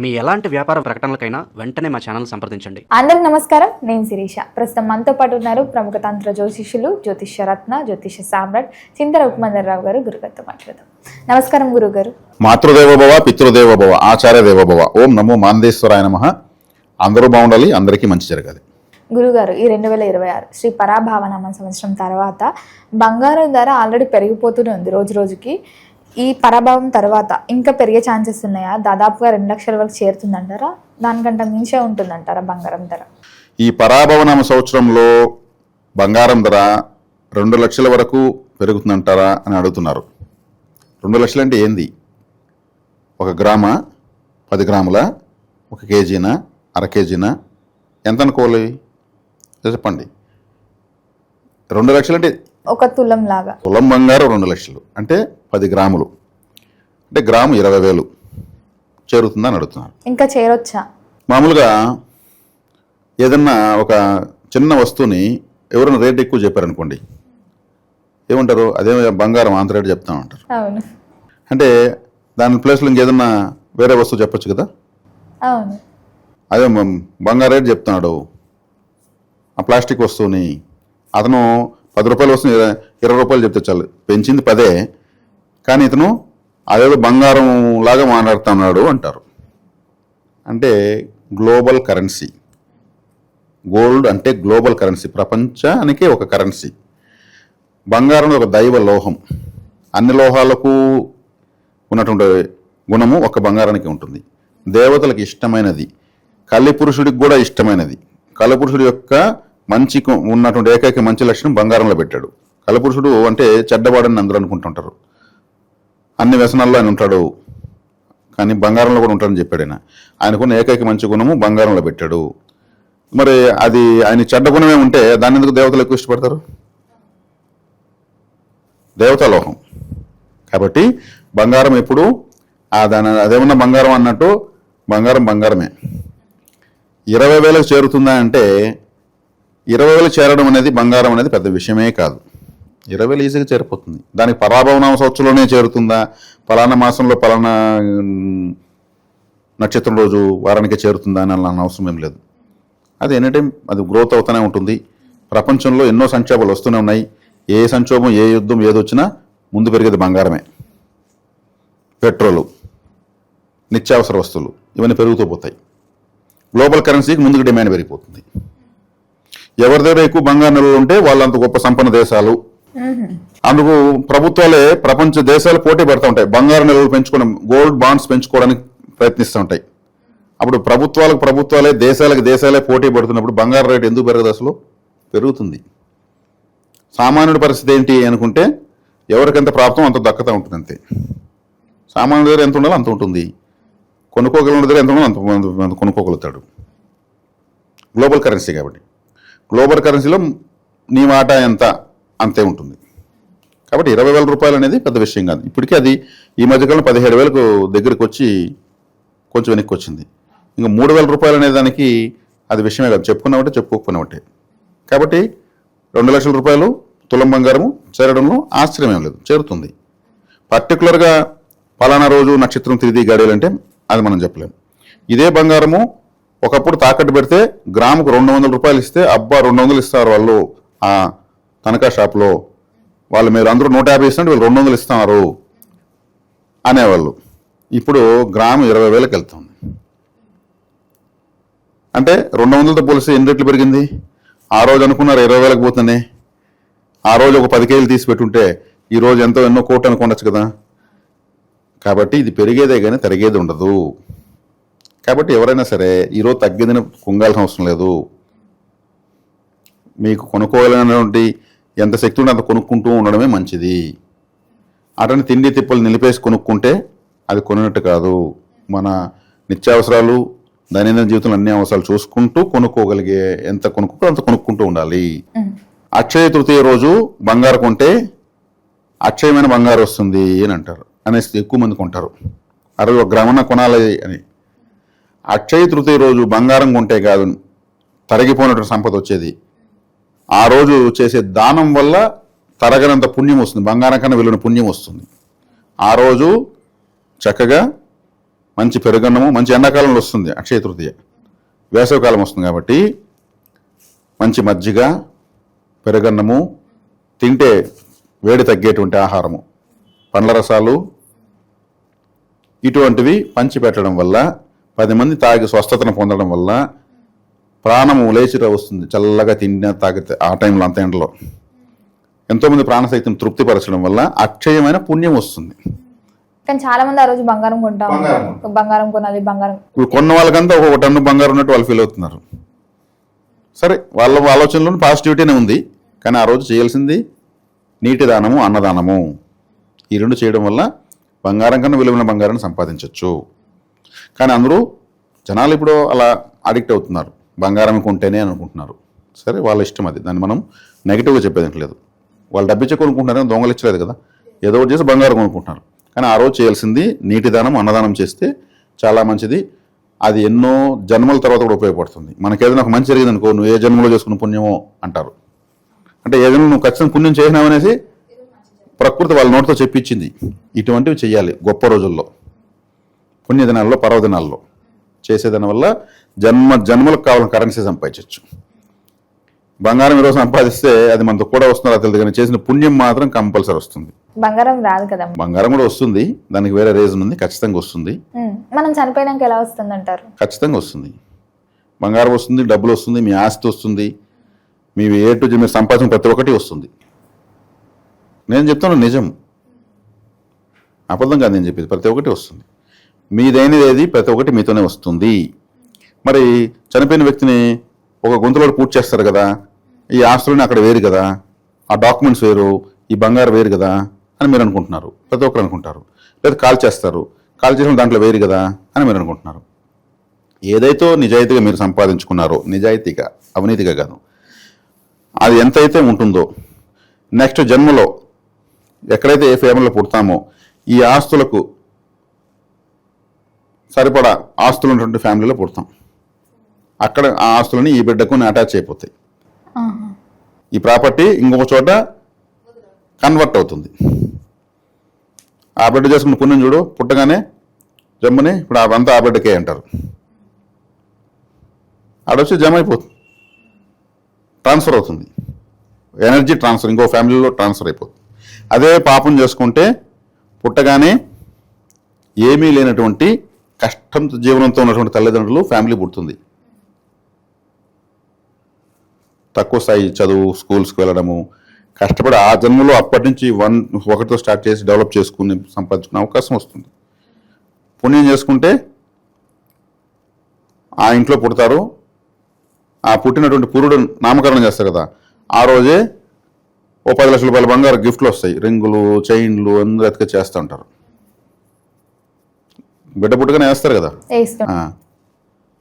మీ ఎలాంటి వ్యాపార ప్రకటనలకైనా వెంటనే మా ఛానల్ సంప్రదించండి. అందరికి నమస్కారం, నేను శిరీష. ప్రస్తుతం మనతో పాటు ఉన్నారు ప్రముఖ తంత్ర జ్యోతిష్యులు, జ్యోతిష్య రత్న, జ్యోతిష్య సామ్రాట్ చింతల ఉపమందరరావు గారు. గురుగారితో మాట్లాడదాం. నమస్కారం గురుగారు. మాతృదేవోభవ, పితృదేవోభవ, ఆచార్య దేవోభవ. ఓం నమో మాందేశ్వరాయ నమః. అందరూ బాగుండాలి, అందరికీ మంచి జరగాలి. గురుగారు, ఈ 2026 శ్రీ పరాభావనామ సంవత్సరం తర్వాత బంగారం ధర ఆల్రెడీ పెరిగిపోతూనే ఉంది రోజు రోజుకి. ఈ పరాభావం తర్వాత ఇంకా పెరిగే ఛాన్సెస్ ఉన్నాయా? దాదాపుగా 2 లక్షల వరకు చేరుతుందంటారా? దానికంటే మించే ఉంటుందంటారా బంగారం ధర? ఈ పరాభవనామ సంవత్సరంలో బంగారం ధర 2 లక్షల వరకు పెరుగుతుందంటారా అని అడుగుతున్నారు. 2 లక్షలు అంటే ఏంది? 1 గ్రామ, 10 గ్రాముల, 1 కేజీనా, అర కేజీనా, ఎంత అనుకోవాలి చెప్పండి. 2 లక్షలు అంటే 1 తులం లాగా. తులం బంగారం 2 లక్షలు అంటే 10 గ్రాములు అంటే గ్రాము 20,000 చేరుతుందని అడుగుతున్నారు. ఇంకా చేరొచ్చా? మామూలుగా ఏదన్నా ఒక చిన్న వస్తువుని ఎవరైనా రేట్ ఎక్కువ చెప్పారనుకోండి, ఏమంటారు? అదే బంగారం అంత రేటు చెప్తామంటారు. అవును, అంటే దాని ప్లేస్లో ఇంకేదన్నా వేరే వస్తువు చెప్పొచ్చు కదా. అవును. అదే బంగారు రేటు చెప్తున్నాడు. ఆ ప్లాస్టిక్ వస్తువుని అతను 10 రూపాయలు వస్తుంది, 20 రూపాయలు చెప్తే చాలు, పెంచింది 10, కానీ ఇతను అదేదో బంగారం లాగా మాట్లాడుతున్నాడు అంటారు. అంటే గ్లోబల్ కరెన్సీ, గోల్డ్ అంటే గ్లోబల్ కరెన్సీ, ప్రపంచానికే ఒక కరెన్సీ. బంగారం ఒక దైవ లోహం. అన్ని లోహాలకు ఉన్నటువంటి గుణము ఒక బంగారానికి ఉంటుంది. దేవతలకు ఇష్టమైనది, కలిపురుషుడికి కూడా ఇష్టమైనది. కలిపురుషుడి యొక్క మంచి ఉన్నటువంటి ఏకైక మంచి లక్షణం బంగారంలో పెట్టాడు. కలపురుషుడు అంటే చెడ్డవాడని అందరూ అనుకుంటుంటారు. అన్ని వ్యసనాల్లో ఆయన ఉంటాడు, కానీ బంగారంలో కూడా ఉంటాడని చెప్పాడు ఆయన. ఆయనకున్న ఏకైక మంచి గుణము బంగారంలో పెట్టాడు. మరి అది ఆయన చెడ్డ గుణమే ఉంటే దాన్ని ఎందుకు దేవతలు ఎక్కువ ఇష్టపడతారు? దేవతాలోహం కాబట్టి బంగారం ఎప్పుడు అదేమన్నా బంగారం అన్నట్టు బంగారం బంగారమే. 20,000 చేరుతుందా అంటే 20,000 చేరడం అనేది బంగారం అనేది పెద్ద విషయమే కాదు. 20,000 ఈజీగా చేరిపోతుంది. దానికి పరాభవనామ సంవత్సరంలోనే చేరుతుందా, ఫలానా మాసంలో ఫలానా నక్షత్రం రోజు వారానికి చేరుతుందా అని అన్న అవసరం ఏం లేదు. అది ఎనీ టైం అది గ్రోత్ అవుతూనే ఉంటుంది. ప్రపంచంలో ఎన్నో సంక్షోభాలు వస్తూనే ఉన్నాయి. ఏ సంక్షోభం, ఏ యుద్ధం ఏది వచ్చినా ముందు పెరిగేది బంగారమే. పెట్రోలు, నిత్యావసర వస్తువులు ఇవన్నీ పెరుగుతూ పోతాయి. గ్లోబల్ కరెన్సీకి ముందుకు డిమాండ్ పెరిగిపోతుంది. ఎవరి దగ్గర ఎక్కువ బంగారు నిల్వలు ఉంటే వాళ్ళంత గొప్ప సంపన్న దేశాలు. అందుకు ప్రభుత్వాలే ప్రపంచ దేశాలు పోటీ పడుతూ ఉంటాయి. బంగారు నిల్వలు పెంచుకోవడం, గోల్డ్ బాండ్స్ పెంచుకోవడానికి ప్రయత్నిస్తూ ఉంటాయి. అప్పుడు ప్రభుత్వాలే దేశాలే పోటీ పడుతున్నప్పుడు బంగారు రేటు ఎందుకు పెరగదు? అసలు పెరుగుతుంది. సామాన్యుడి పరిస్థితి ఏంటి అనుకుంటే ఎవరికెంత ప్రాప్తం అంత దక్కతా ఉంటుంది అంతే. సామాన్యుడి దగ్గర ఎంత ఉండాలో అంత ఉంటుంది, కొనుక్కోగలిగిన దగ్గర ఎంత ఉండాలో అంత కొనుక్కోగలుగుతాడు. గ్లోబల్ కరెన్సీ కాబట్టి గ్లోబల్ కరెన్సీలో నీ వాటా ఎంత అంతే ఉంటుంది. కాబట్టి 20,000 రూపాయలు అనేది పెద్ద విషయం కాదు. ఇప్పటికీ అది ఈ మధ్యకాలంలో 17,000 దగ్గరికి వచ్చి కొంచెం వెనక్కి వచ్చింది. ఇంకా 3,000 రూపాయలు అనే దానికి అది విషయమే కాదు. చెప్పుకున్నామంటే చెప్పుకోకపోయినామంటే. కాబట్టి 2 లక్షల రూపాయలు తులం బంగారము చేరడంలో ఆశ్చర్యం ఏం లేదు, చేరుతుంది. పర్టికులర్గా ఫలానా రోజు నక్షత్రం తిరిగి గడియాలంటే అది మనం చెప్పలేము. ఇదే బంగారము ఒకప్పుడు తాకట్టు పెడితే గ్రాముకు 200 రూపాయలు ఇస్తే, అబ్బా 200 ఇస్తారు వాళ్ళు ఆ తనఖా షాప్లో, వాళ్ళు మీరు అందరూ 150 ఇస్తుంటే వీళ్ళు 200 ఇస్తున్నారు అనేవాళ్ళు. ఇప్పుడు గ్రాము 20,000కి వెళ్తుంది. అంటే 200తో పోలిస్తే ఎన్ని రెట్లు పెరిగింది? ఆ రోజు అనుకున్నారు 20,000కి పోతుంది, ఆ రోజు ఒక 10 కేజీలు తీసి పెట్టుంటే ఈరోజు ఎన్నో కోట్లు అనుకోవచ్చు కదా. కాబట్టి ఇది పెరిగేదే కానీ తరిగేది ఉండదు. కాబట్టి ఎవరైనా సరే ఈరోజు తగ్గిందని కుంగాల్సిన అవసరం లేదు. మీకు కొనుక్కోవాలనేటువంటి ఎంత శక్తి ఉంటే అంత కొనుక్కుంటూ ఉండడమే మంచిది. అటని తిండి తిప్పలు నిలిపేసి కొనుక్కుంటే అది కొనినట్టు కాదు. మన నిత్యావసరాలు, దైనందిన జీవితంలో అన్ని అవసరాలు చూసుకుంటూ కొనుక్కోగలిగే ఎంత కొనుక్కుంటూ అంత కొనుక్కుంటూ ఉండాలి. అక్షయ తృతీయ రోజు బంగారు కొంటే అక్షయమైన బంగారు వస్తుంది అని అంటారు, అనేసి ఎక్కువ మంది కొంటారు. 1 గ్రామన్న కొనాలి అని. అక్షయ తృతీయ రోజు బంగారం కొంటే కాదు తరిగిపోయినటువంటి సంపద వచ్చేది. ఆ రోజు చేసే దానం వల్ల తరగనంత పుణ్యం వస్తుంది, బంగారం కన్నా విలువైన పుణ్యం వస్తుంది. ఆ రోజు చక్కగా మంచి పెరుగన్నము, మంచి ఎండాకాలంలో వస్తుంది అక్షయ తృతీయ, వేసవికాలం వస్తుంది కాబట్టి మంచి మజ్జిగ, పెరుగన్నము తింటే వేడి తగ్గేటువంటి ఆహారము, పండ్ల రసాలు ఇటువంటివి పంచి పెట్టడం వల్ల 10 మంది తాగి స్వస్థతను పొందడం వల్ల ప్రాణము లేచిరా వస్తుంది. చల్లగా తిండినా తాగితే ఆ టైంలో అంత ఎండలో ఎంతోమంది ప్రాణశక్తిని తృప్తిపరచడం వల్ల అక్షయమైన పుణ్యం వస్తుంది. కానీ చాలా మంది ఆ రోజు బంగారం కొంటా ఉంటారు. బంగారం కొనాలి, బంగారం. ఇప్పుడు కొన్న వాళ్ళకంతా ఒక టన్ను బంగారం ఉన్నట్టు వాళ్ళు ఫీల్ అవుతున్నారు. సరే, వాళ్ళ ఆలోచనలో పాజిటివిటీనే ఉంది. కానీ ఆ రోజు చేయాల్సింది నీటి దానము, అన్నదానము. ఈ 2 చేయడం వల్ల బంగారం కన్నా విలువైన బంగారాన్ని సంపాదించవచ్చు. కానీ అందరూ జనాలు ఇప్పుడు అలా అడిక్ట్ అవుతున్నారు, బంగారం కొంటేనే అని అనుకుంటున్నారు. సరే, వాళ్ళ ఇష్టం అది, దాన్ని మనం నెగిటివ్గా చెప్పేది లేదు. వాళ్ళు డబ్బిచ్చే కొనుక్కుంటున్నారు, దొంగలు ఇచ్చలేదు కదా, ఏదో ఒకటి చేసి బంగారం కొనుక్కుంటున్నారు. కానీ ఆ రోజు చేయాల్సింది నీటి దానం, అన్నదానం చేస్తే చాలా మంచిది. అది ఎన్నో జన్మల తర్వాత కూడా ఉపయోగపడుతుంది. మనకేదైనా ఒక మంచి జరిగింది అనుకో, నువ్వు ఏ జన్మలో చేసుకున్న పుణ్యమో అంటారు. అంటే ఏదైనా నువ్వు ఖచ్చితంగా పుణ్యం చేసినావనేసి ప్రకృతి వాళ్ళ నోటితో చెప్పించింది. ఇటువంటివి చేయాలి గొప్ప రోజుల్లో, పుణ్యదినాల్లో, పర్వదినాల్లో చేసేదాని వల్ల జన్మలకు కావాలని కరెన్సీ సంపాదించవచ్చు. బంగారం ఈరోజు సంపాదిస్తే అది మనతో కూడా వస్తుందో తెలియదు, కానీ చేసిన పుణ్యం మాత్రం కంపల్సరీ వస్తుంది. బంగారం రాదు కదా. బంగారం కూడా వస్తుంది, దానికి వేరే రీజన్ ఉంది. ఖచ్చితంగా వస్తుంది. మనం చనిపోయినాక ఎలా వస్తుంది అంటారు? ఖచ్చితంగా వస్తుంది. బంగారం వస్తుంది, డబ్బులు వస్తుంది, మీ ఆస్తి వస్తుంది, మీ మీరు సంపాదించిన ప్రతి ఒక్కటి వస్తుంది. నేను చెప్తాను నిజం, అబద్ధం కాదు నేను చెప్పేది. ప్రతి ఒక్కటి వస్తుంది. మీదైనది ఏది ప్రతి ఒక్కటి మీతోనే వస్తుంది. మరి చనిపోయిన వ్యక్తిని ఒక గొంతులో పూర్తి చేస్తారు కదా, ఈ ఆస్తులని అక్కడ వేరు కదా, ఆ డాక్యుమెంట్స్ వేరు, ఈ బంగారు వేరు కదా అని మీరు అనుకుంటున్నారు. ప్రతి ఒక్కరు అనుకుంటారు. లేదా కాల్ చేస్తారు, కాల్ చేసిన దాంట్లో వేరు కదా అని మీరు అనుకుంటున్నారు. ఏదైతే నిజాయితీగా మీరు సంపాదించుకున్నారో, నిజాయితీగా, అవినీతిగా కాదు, అది ఎంతైతే ఉంటుందో నెక్స్ట్ జన్మలో ఎక్కడైతే ఏ ఫ్యామిలీలో పుడతామో ఈ ఆస్తులకు సరిపడా ఆస్తులు ఉన్నటువంటి ఫ్యామిలీలో పుడతాం. అక్కడ ఆ ఆస్తులని ఈ బిడ్డకు అటాచ్ అయిపోతాయి. ఈ ప్రాపర్టీ ఇంకొక చోట కన్వర్ట్ అవుతుంది. ఆ బిడ్డ చేసుకున్న పుణ్యం చూడు, పుట్టగానే జమ్మని ఇప్పుడు అవంతా ఆ బిడ్డకే అంటారు. ఆడొచ్చి జమ అయిపోతుంది, ట్రాన్స్ఫర్ అవుతుంది, ఎనర్జీ ట్రాన్స్ఫర్ ఇంకో ఫ్యామిలీలో ట్రాన్స్ఫర్ అయిపోతుంది. అదే పాపం చేసుకుంటే పుట్టగానే ఏమీ లేనటువంటి కష్టం జీవనంతో ఉన్నటువంటి తల్లిదండ్రులు ఫ్యామిలీ పుడుతుంది. తక్కువ స్థాయి చదువు, స్కూల్స్కి వెళ్ళడము, కష్టపడి ఆ జన్మలో అప్పటి నుంచి ఒకటితో స్టార్ట్ చేసి డెవలప్ చేసుకుని సంపాదించుకునే అవకాశం వస్తుంది. పుణ్యం చేసుకుంటే ఆ ఇంట్లో పుడతారు. ఆ పుట్టినటువంటి పురుడు నామకరణం చేస్తారు కదా, ఆ రోజే ఓ 10 లక్షల రూపాయల బంగారు గిఫ్ట్లు వస్తాయి, రింగులు, చైన్లు అందరూ ఎత్తుక చేస్తూ ఉంటారు. బిడ్డ పుట్టుగానే వేస్తారు కదా,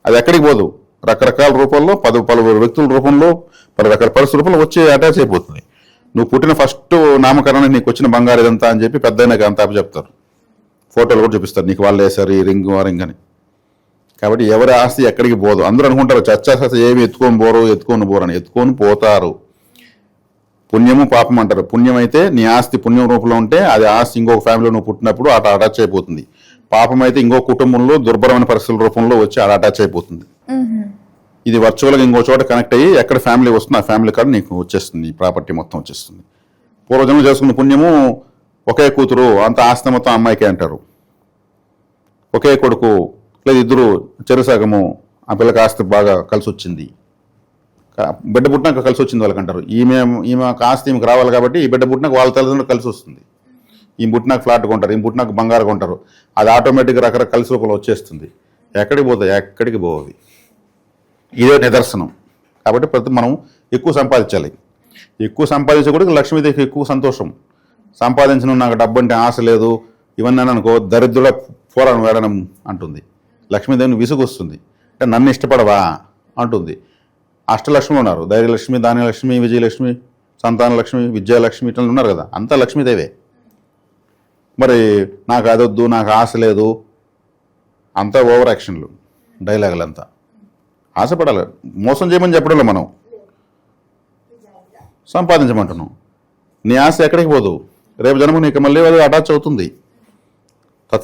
అది ఎక్కడికి పోదు, రకరకాల రూపాల్లో పలువురు వ్యక్తుల రూపంలో, రకరకాల పరిస్థితుల రూపంలో వచ్చి అటాచ్ అయిపోతుంది. నువ్వు పుట్టిన ఫస్ట్ నామకరణానికి నీకు వచ్చిన బంగారు ఇదంతా అని చెప్పి పెద్దయినాక అంతా చెప్తారు, ఫోటోలు కూడా చూపిస్తారు, నీకు వాళ్ళు వేసారు ఈ రింగ్ ఆ రింగ్ అని. కాబట్టి ఎవరి ఆస్తి ఎక్కడికి పోదు. అందరూ అనుకుంటారు చచ్చాస ఏమి ఎత్తుకొని పోరు అని. ఎత్తుకొని పోతారు. పుణ్యము పాపం అంటారు. పుణ్యం అయితే నీ ఆస్తి పుణ్యం రూపంలో ఉంటే అది ఆస్తి ఇంకొక ఫ్యామిలీలో నువ్వు పుట్టినప్పుడు అటాచ్ అయిపోతుంది. పాపం అయితే ఇంకో కుటుంబంలో దుర్భరమైన పరిస్థితుల రూపంలో వచ్చి అటాచ్ అయిపోతుంది. ఇది వర్చువల్గా ఇంకో చోట కనెక్ట్ అయ్యి ఎక్కడ ఫ్యామిలీ వస్తుంది ఆ ఫ్యామిలీ కార్డు నీకు వచ్చేస్తుంది, ఈ ప్రాపర్టీ మొత్తం వచ్చేస్తుంది. పూర్వజన్మలో చేసుకున్న పుణ్యము ఒకే కూతురు అంత ఆస్తి మొత్తం అమ్మాయికే అంటారు. ఒకే కొడుకు లేదా ఇద్దరు చెరుసగము, ఆ పిల్లకి ఆస్తి బాగా కలిసి వచ్చింది, బిడ్డ పుట్టినాక కలిసి వచ్చింది వాళ్ళకి అంటారు. ఈమె ఆస్తి ఈమెకు రావాలి కాబట్టి ఈ బిడ్డ పుట్టినాక వాళ్ళ తల్లిదండ్రులు కలిసి వస్తుంది. ఈ పుట్టినాక ఫ్లాట్ కొంటారు, ఈ పుట్టినాక బంగారు కొంటారు, అది ఆటోమేటిక్గా రకరకాల కలిసి రూపంలో వచ్చేస్తుంది. ఎక్కడికి పోతాయి? ఎక్కడికి పోవాలి. ఇదే నిదర్శనం. కాబట్టి మనం ఎక్కువ సంపాదించాలి. ఎక్కువ సంపాదించే కూడా లక్ష్మీదేవికి ఎక్కువ సంతోషం. సంపాదించిన నాకు డబ్బు అంటే ఆశ లేదు ఇవన్నీ అనుకో, దరిద్రుడ పోరాను వేడనం అంటుంది. లక్ష్మీదేవిని విసుగు వస్తుంది. అంటే నన్ను ఇష్టపడవా అంటుంది. అష్టలక్ష్మి ఉన్నారు, ధైర్యలక్ష్మి, ధాన్యలక్ష్మి, విజయలక్ష్మి, సంతానలక్ష్మి, విద్యాలక్ష్మి ఇట్లా ఉన్నారు కదా, అంతా లక్ష్మీదేవే. మరి నాకు అదొద్దు, నాకు ఆశ లేదు, అంతా ఓవర్ యాక్షన్లు, డైలాగులు అంతా. ఆశపడాలి, మోసం చేయమని చెప్పడంలో మనం సంపాదించమంటున్నాం. నీ ఆశ ఎక్కడికి పోదు, రేపు జన్మ నీకు మళ్ళీ అది అటాచ్ అవుతుంది.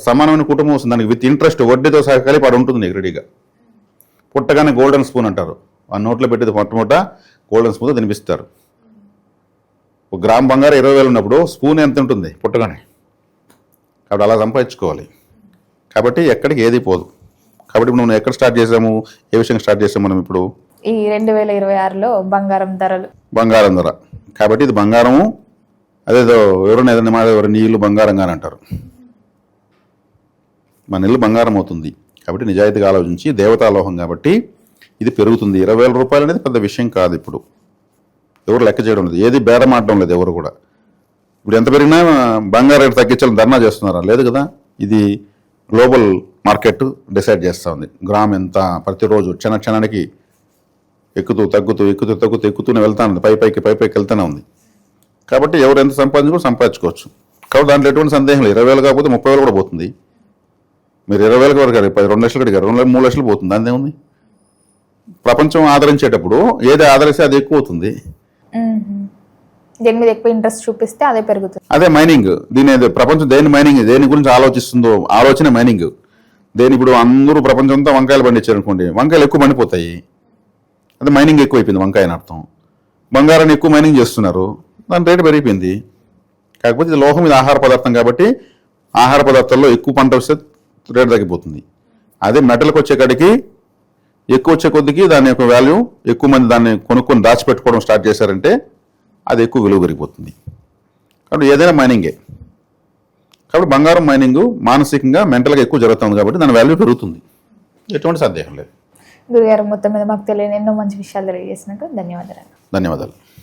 సమానమైన కుటుంబం వస్తుంది దానికి విత్ ఇంట్రెస్ట్ వడ్డీతో సహా కలిపి అది ఉంటుంది నీకు రెడీగా. పుట్టగానే గోల్డెన్ స్పూన్ అంటారు, ఆ నోట్లో పెట్టేది మొట్టమొదట గోల్డెన్ స్పూన్తో తినిపిస్తారు. ఒక గ్రామ్ బంగారం 20,000 ఉన్నప్పుడు స్పూన్ ఎంత ఉంటుంది పుట్టగానే. కాబట్టి అలా సంపాదించుకోవాలి. కాబట్టి ఎక్కడికి ఏది పోదు. కాబట్టి ఇప్పుడు మనం ఎక్కడ స్టార్ట్ చేసాము, ఏ విషయంగా స్టార్ట్ చేసాము మనం ఇప్పుడు? ఈ 2026లో బంగారం ధరలు, బంగారం ధర. కాబట్టి ఇది బంగారము, అదేదో ఎవరైనా ఏదైనా మాట ఎవరు నీ ఇల్లు బంగారంగా అని అంటారు. మన ఇల్లు బంగారం అవుతుంది. కాబట్టి నిజాయితీగా ఆలోచించి దేవతాలోహం కాబట్టి ఇది పెరుగుతుంది. 20,000 రూపాయలు అనేది పెద్ద విషయం కాదు. ఇప్పుడు ఎవరు లెక్క చేయడం లేదు, ఏది బేరం ఆడడం లేదు ఎవరు కూడా. ఇప్పుడు ఎంత పెరిగినా బంగారం రేటు తగ్గించాలని ధర్నా చేస్తున్నారా? లేదు కదా. ఇది గ్లోబల్ మార్కెట్ డిసైడ్ చేస్తూ ఉంది. గ్రామ్ ఎంత ప్రతిరోజు క్షణానికి ఎక్కుతూ ఎక్కుతూనే వెళ్తా ఉంది, పైకి వెళ్తూనే ఉంది. కాబట్టి ఎవరు ఎంత సంపాదించుకోవచ్చు. కాబట్టి దాంట్లో ఎటువంటి సందేహం లేదు. 20,000 కాకపోతే 30,000 కూడా పోతుంది. మీరు 20,000 వరకు 2 లక్షలు కడిగారు, 3 లక్షలు పోతుంది. దాని ఏముంది? ప్రపంచం ఆదరించేటప్పుడు ఏది ఆదరిస్తే అది ఎక్కువ అవుతుంది. దేని మీద ఎక్కువ ఇంట్రెస్ట్ చూపిస్తే అదే పెరుగుతుంది. అదే మైనింగ్. ప్రపంచం దేని గురించి ఆలోచిస్తుందో ఆలోచన మైనింగ్. ఇప్పుడు అందరూ ప్రపంచం అంతా వంకాయలు పండించారు అనుకోండి, వంకాయలు ఎక్కువ పండిపోతాయి. అదే మైనింగ్ ఎక్కువ అయిపోయింది వంకాయ అని అర్థం. బంగారాన్ని ఎక్కువ మైనింగ్ చేస్తున్నారు, దాని రేటు పెరిగిపోయింది. కాకపోతే ఇది లోహం, ఇది ఆహార పదార్థం కాబట్టి ఆహార పదార్థాల్లో ఎక్కువ పంట వస్తే రేటు తగ్గిపోతుంది. అదే మెటల్కి వచ్చే కాడికి ఎక్కువ వచ్చే కొద్దికి దాని యొక్క వాల్యూ, ఎక్కువ మంది దాన్ని కొనుక్కొని దాచిపెట్టుకోవడం స్టార్ట్ చేశారంటే అది ఎక్కువ విలువ పెరిగిపోతుంది. కాబట్టి ఏదైనా మైనింగే. కాబట్టి బంగారం మైనింగ్ మానసికంగా మెంటల్గా ఎక్కువ జరుగుతుంది కాబట్టి దాని వాల్యూ పెరుగుతుంది. ఎటువంటి సందేహం లేదు. గురుగారు మొత్తం మీద మాకు తెలియని ఎన్నో మంచి విషయాలు తెలియజేసినట్టు ధన్యవాదాలు. ధన్యవాదాలు.